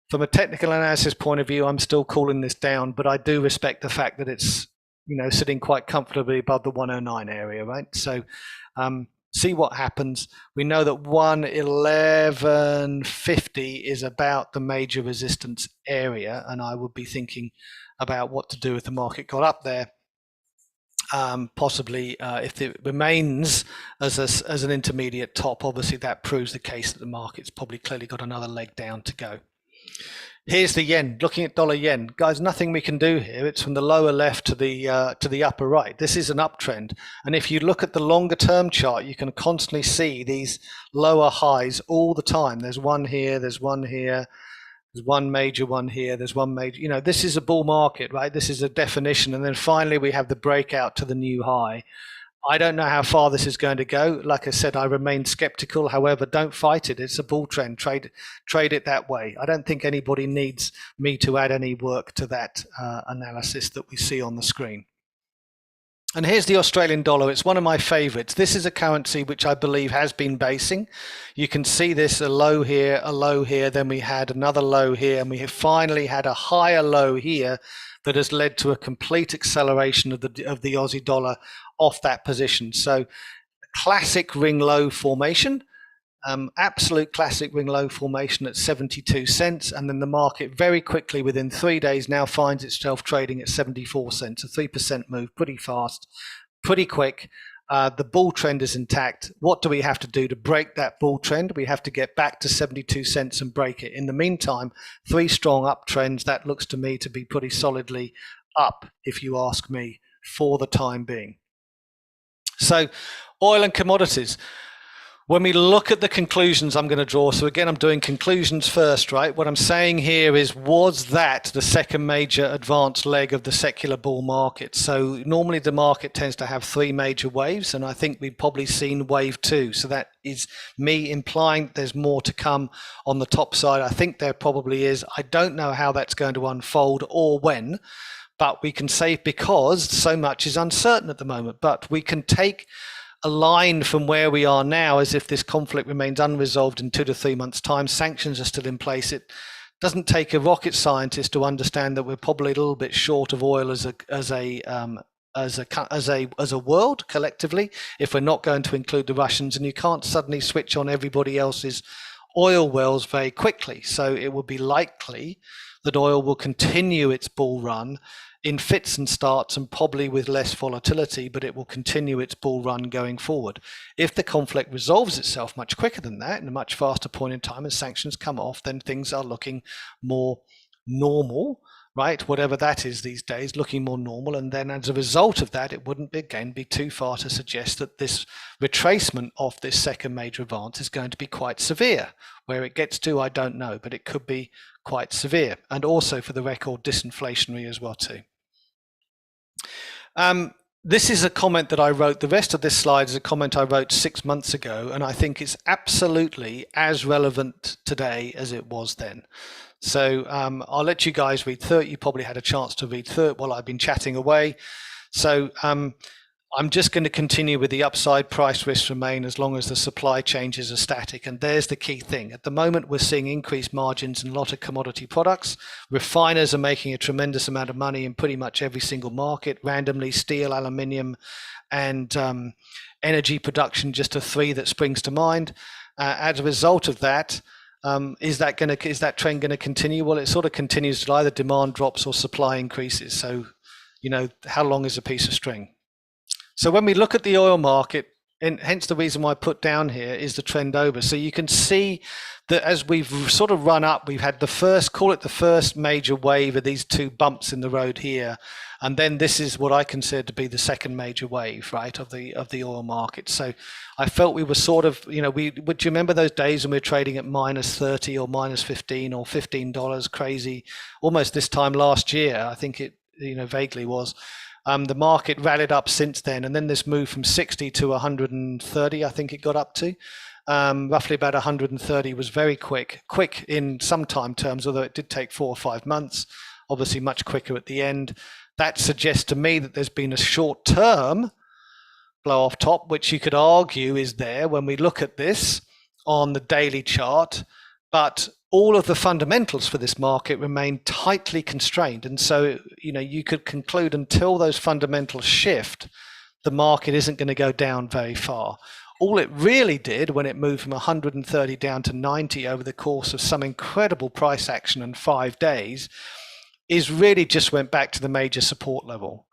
from a technical analysis point of view, I'm still calling this down, but I do respect the fact that it's, sitting quite comfortably above the 109 area, right? So see what happens. We know that 111.50 is about the major resistance area, and I would be thinking about what to do if the market got up there. Possibly if it remains as an intermediate top, obviously that proves the case that the market's probably clearly got another leg down to go. Here's the yen. Looking at dollar yen, guys, nothing we can do here. It's from the lower left to the upper right. This is an uptrend, and if you look at the longer term chart, you can constantly see these lower highs all the time. There's one here, there's one here, there's one major one here, there's one major. This is a bull market, right? This is a definition, and then finally we have the breakout to the new high. I don't know how far this is going to go. Like I said, I remain skeptical. However, don't fight it. It's a bull trend. Trade it that way. I don't think anybody needs me to add any work to that analysis that we see on the screen. And here's the Australian dollar. It's one of my favorites. This is a currency which I believe has been basing. You can see this, a low here, then we had another low here, and we have finally had a higher low here that has led to a complete acceleration of the Aussie dollar off that position. So classic ring low formation, absolute classic ring low formation at 72 cents, and then the market very quickly within 3 days now finds itself trading at 74 cents, a 3% move, pretty fast, pretty quick. The bull trend is intact. What do we have to do to break that bull trend? We have to get back to 72 cents and break it. In the meantime, 3 strong uptrends. That looks to me to be pretty solidly up, if you ask me, for the time being. So oil and commodities. When we look at the conclusions I'm going to draw, so again, I'm doing conclusions first, right? What I'm saying here is, was that the second major advanced leg of the secular bull market? So normally the market tends to have 3 major waves, and I think we've probably seen wave 2. So that is me implying there's more to come on the top side. I think there probably is. I don't know how that's going to unfold or when, but we can say, because so much is uncertain at the moment, but we can take a line from where we are now as if this conflict remains unresolved in 2 to 3 months' time. Sanctions are still in place. It doesn't take a rocket scientist to understand that we're probably a little bit short of oil as a world collectively, if we're not going to include the Russians, and you can't suddenly switch on everybody else's oil wells very quickly. So it will be likely that oil will continue its bull run in fits and starts, and probably with less volatility, but it will continue its bull run going forward. If the conflict resolves itself much quicker than that, in a much faster point in time, and sanctions come off, then things are looking more normal, right? Whatever that is these days, looking more normal. And then as a result of that, it wouldn't again be too far to suggest that this retracement of this second major advance is going to be quite severe. Where it gets to, I don't know, but it could be quite severe. And also, for the record, disinflationary as well too. This is a comment that I wrote. The rest of this slide is a comment I wrote 6 months ago, and I think it's absolutely as relevant today as it was then. So I'll let you guys read through it. You probably had a chance to read through it while I've been chatting away. So I'm just going to continue with the upside. Price risks remain as long as the supply changes are static. And there's the key thing. At the moment, we're seeing increased margins in a lot of commodity products. Refiners are making a tremendous amount of money in pretty much every single market, randomly: steel, aluminium, and energy production, just the three that springs to mind. As a result of that, is that trend going to continue? Well, it sort of continues till either demand drops or supply increases. So, how long is a piece of string? So when we look at the oil market, and hence the reason why I put down here is the trend over. So you can see that as we've sort of run up, we've had the first major wave of these two bumps in the road here. And then this is what I consider to be the second major wave, right, of the oil market. So I felt we were sort of, would you remember those days when we were trading at -30 or -15 or $15 crazy, almost this time last year? I think it, vaguely was. The market rallied up since then, and then this move from 60 to 130, I think it got up to. Roughly about 130 was very quick in some time terms, although it did take 4 or 5 months, obviously much quicker at the end. That suggests to me that there's been a short-term blow off top, which you could argue is there when we look at this on the daily chart, but all of the fundamentals for this market remain tightly constrained. And so, you could conclude until those fundamentals shift, the market isn't going to go down very far. All it really did when it moved from 130 down to 90 over the course of some incredible price action in 5 days is really just went back to the major support level.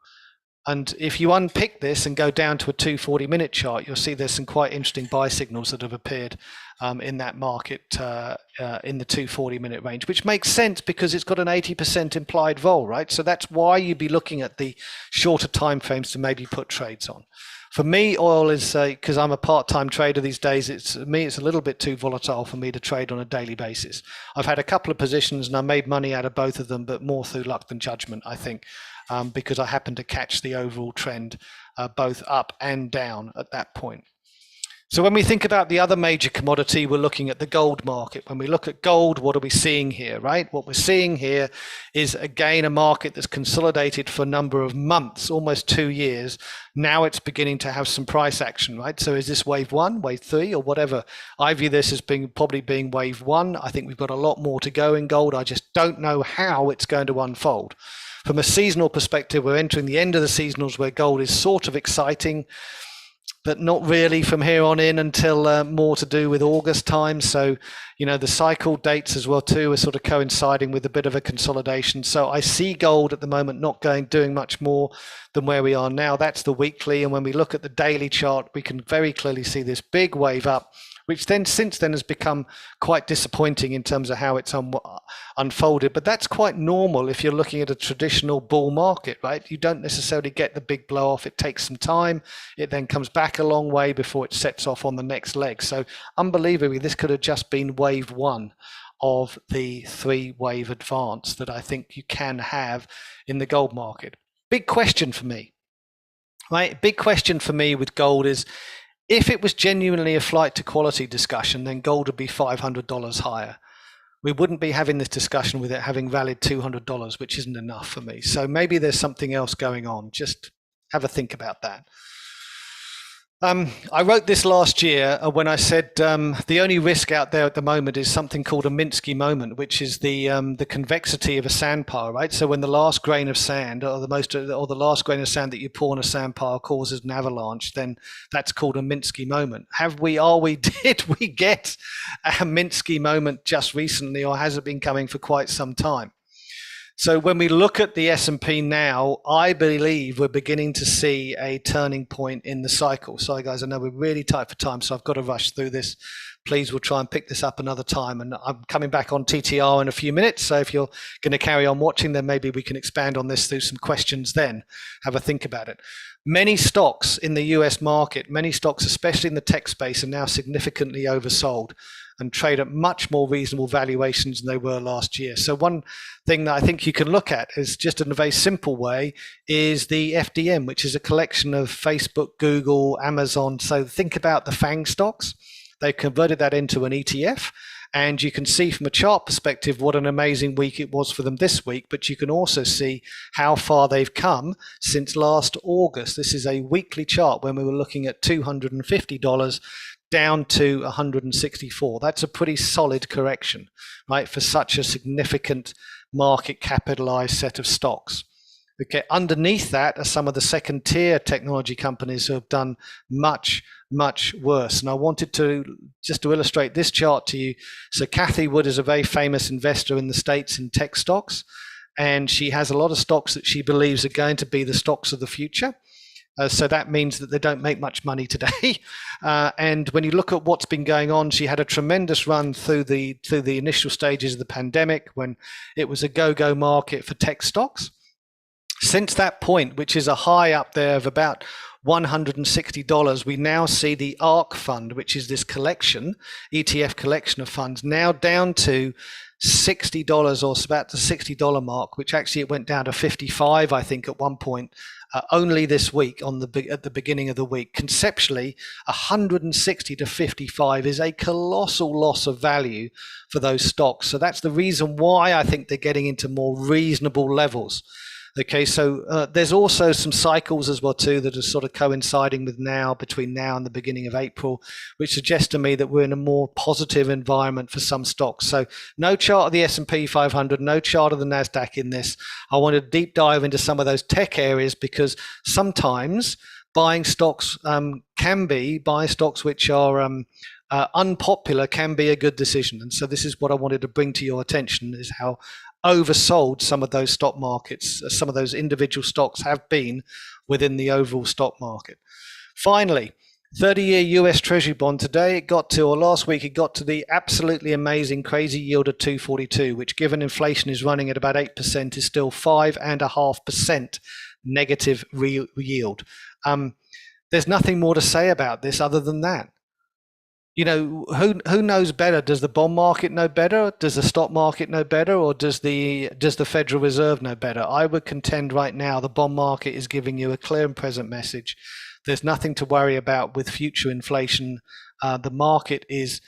And if you unpick this and go down to a 240-minute chart, you'll see there's some quite interesting buy signals that have appeared in that market in the 240-minute range, which makes sense because it's got an 80% implied vol, right? So that's why you'd be looking at the shorter time frames to maybe put trades on. For me, oil is, because I'm a part-time trader these days, it's a little bit too volatile for me to trade on a daily basis. I've had a couple of positions and I made money out of both of them, but more through luck than judgment, I think. Because I happened to catch the overall trend both up and down at that point. So when we think about the other major commodity, we're looking at the gold market. When we look at gold, what are we seeing here, right? What we're seeing here is, again, a market that's consolidated for a number of months, almost 2 years. Now it's beginning to have some price action, right? So is this wave 1, wave 3, or whatever? I view this as probably being wave 1. I think we've got a lot more to go in gold. I just don't know how it's going to unfold. From a seasonal perspective, we're entering the end of the seasonals where gold is sort of exciting, but not really from here on in until more to do with August time. So, the cycle dates as well too are sort of coinciding with a bit of a consolidation. So I see gold at the moment not doing much more than where we are now. That's the weekly. And when we look at the daily chart, we can very clearly see this big wave up, which then since then has become quite disappointing in terms of how it's unfolded. But that's quite normal if you're looking at a traditional bull market, right? You don't necessarily get the big blow off. It takes some time. It then comes back a long way before it sets off on the next leg. So unbelievably, this could have just been wave 1 of the 3-wave advance that I think you can have in the gold market. Big question for me, right? Big question for me with gold is, if it was genuinely a flight to quality discussion, then gold would be $500 higher. We wouldn't be having this discussion with it having rallied $200, which isn't enough for me. So maybe there's something else going on. Just have a think about that. I wrote this last year when I said the only risk out there at the moment is something called a Minsky moment, which is the convexity of a sand pile, right? So when the last grain of sand or the last grain of sand that you pour in a sand pile causes an avalanche, then that's called a Minsky moment. Did we get a Minsky moment just recently, or has it been coming for quite some time? So when we look at the S&P now, I believe we're beginning to see a turning point in the cycle. Sorry, guys, I know we're really tight for time, so I've got to rush through this. Please, we'll try and pick this up another time. And I'm coming back on TTR in a few minutes. So if you're going to carry on watching, then maybe we can expand on this through some questions then. Have a think about it. Many stocks in the US market, many stocks, especially in the tech space, are now significantly oversold. and trade at much more reasonable valuations than they were last year. So one thing that I think you can look at is just in a very simple way is the FDM, which is a collection of Facebook, Google, Amazon. So think about the FANG stocks. They've converted that into an ETF. And you can see from a chart perspective what an amazing week it was for them this week, but you can also see how far they've come since last August. This is a weekly chart when we were looking at $250 down to $164. That's a pretty solid correction, right, for such a significant market capitalized set of stocks. Okay, underneath that are some of the second tier technology companies who have done much worse. And I wanted to just to illustrate this chart to you. So Kathy Wood is a very famous investor in the States in tech stocks, and she has a lot of stocks that she believes are going to be the stocks of the future. So that means that they don't make much money today. And when you look at what's been going on, she had a tremendous run through the initial stages of the pandemic when it was a go-go market for tech stocks. Since that point, which is a high up there of about $160, we now see the ARK fund, which is this collection, ETF collection of funds, now down to $60 or about the $60 mark, which actually it went down to 55, I think, at one point, only this week at the beginning of the week. Conceptually, 160 to 55 is a colossal loss of value for those stocks. So that's the reason why I think they're getting into more reasonable levels. Okay, so there's also some cycles as well too that are sort of coinciding with between now and the beginning of April, which suggests to me that we're in a more positive environment for some stocks. So no chart of the S&P 500, no chart of the NASDAQ in this. I want to deep dive into some of those tech areas because sometimes buying stocks which are unpopular can be a good decision. And so this is what I wanted to bring to your attention, is how oversold some of those stock markets, some of those individual stocks have been within the overall stock market. Finally, 30-year US Treasury bond today, last week, it got to the absolutely amazing crazy yield of 242, which given inflation is running at about 8%, is still 5.5% negative real yield. There's nothing more to say about this other than that. You know, who knows better? Does the bond market know better? Does the stock market know better? Or does the Federal Reserve know better? I would contend right now the bond market is giving you a clear and present message. There's nothing to worry about with future inflation. The market is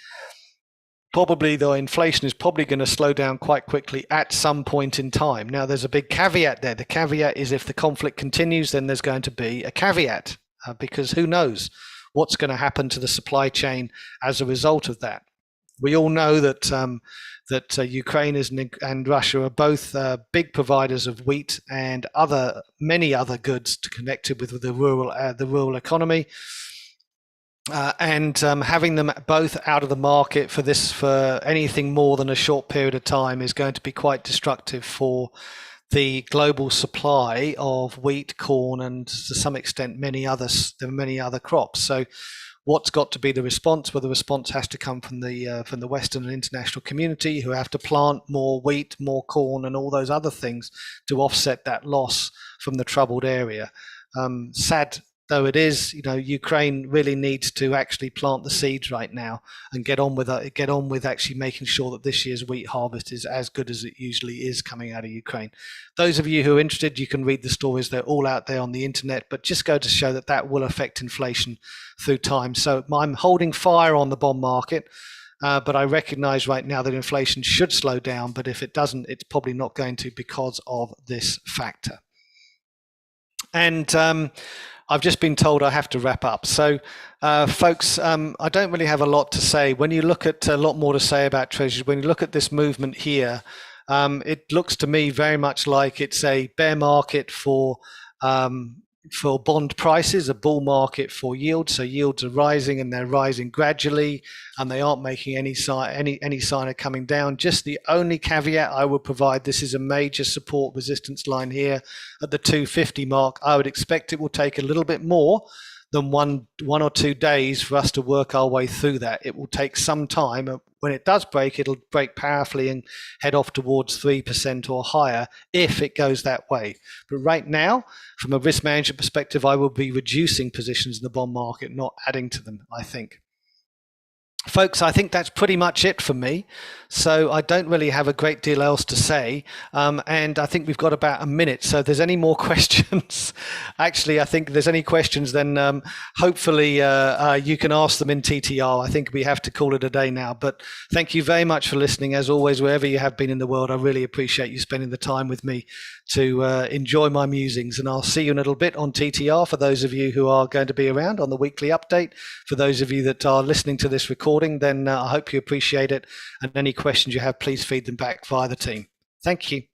inflation is probably going to slow down quite quickly at some point in time. Now, there's a big caveat there. The caveat is if the conflict continues, then there's going to be a caveat because who knows what's going to happen to the supply chain as a result of that. We all know that Ukraine and Russia are both big providers of wheat and many other goods connected with the rural economy, and having them both out of the market for anything more than a short period of time is going to be quite destructive for the global supply of wheat, corn, and to some extent many other crops. So what's got to be the response? Well, the response has to come from the Western and international community, who have to plant more wheat, more corn, and all those other things to offset that loss from the troubled area. Sad though it is, Ukraine really needs to actually plant the seeds right now and get on with actually making sure that this year's wheat harvest is as good as it usually is coming out of Ukraine. Those of you who are interested, you can read the stories. They're all out there on the internet, but just go to show that will affect inflation through time. So I'm holding fire on the bond market, but I recognize right now that inflation should slow down, but if it doesn't, it's probably not going to because of this factor. And I've just been told I have to wrap up. So, folks, I don't really have a lot to say. When you look at a lot more to say about treasuries, when you look at this movement here, it looks to me very much like it's a bear market for bond prices, a bull market for yields. So yields are rising, and they're rising gradually, and they aren't making any sign of coming down. Just the only caveat I would provide: this is a major support resistance line here at the 250 mark. I would expect it will take a little bit more than one or 2 days for us to work our way through that. It will take some time. When it does break, it'll break powerfully and head off towards 3% or higher if it goes that way. But right now, from a risk management perspective, I will be reducing positions in the bond market, not adding to them, I think. Folks, I think that's pretty much it for me. So I don't really have a great deal else to say. And I think we've got about a minute. So if there's any more questions, actually, I think if there's any questions, then hopefully you can ask them in TTR. I think we have to call it a day now. But thank you very much for listening. As always, wherever you have been in the world, I really appreciate you spending the time with me to enjoy my musings. And I'll see you in a little bit on TTR for those of you who are going to be around on the weekly update. For those of you that are listening to this recording, then I hope you appreciate it. And any questions you have, please feed them back via the team. Thank you.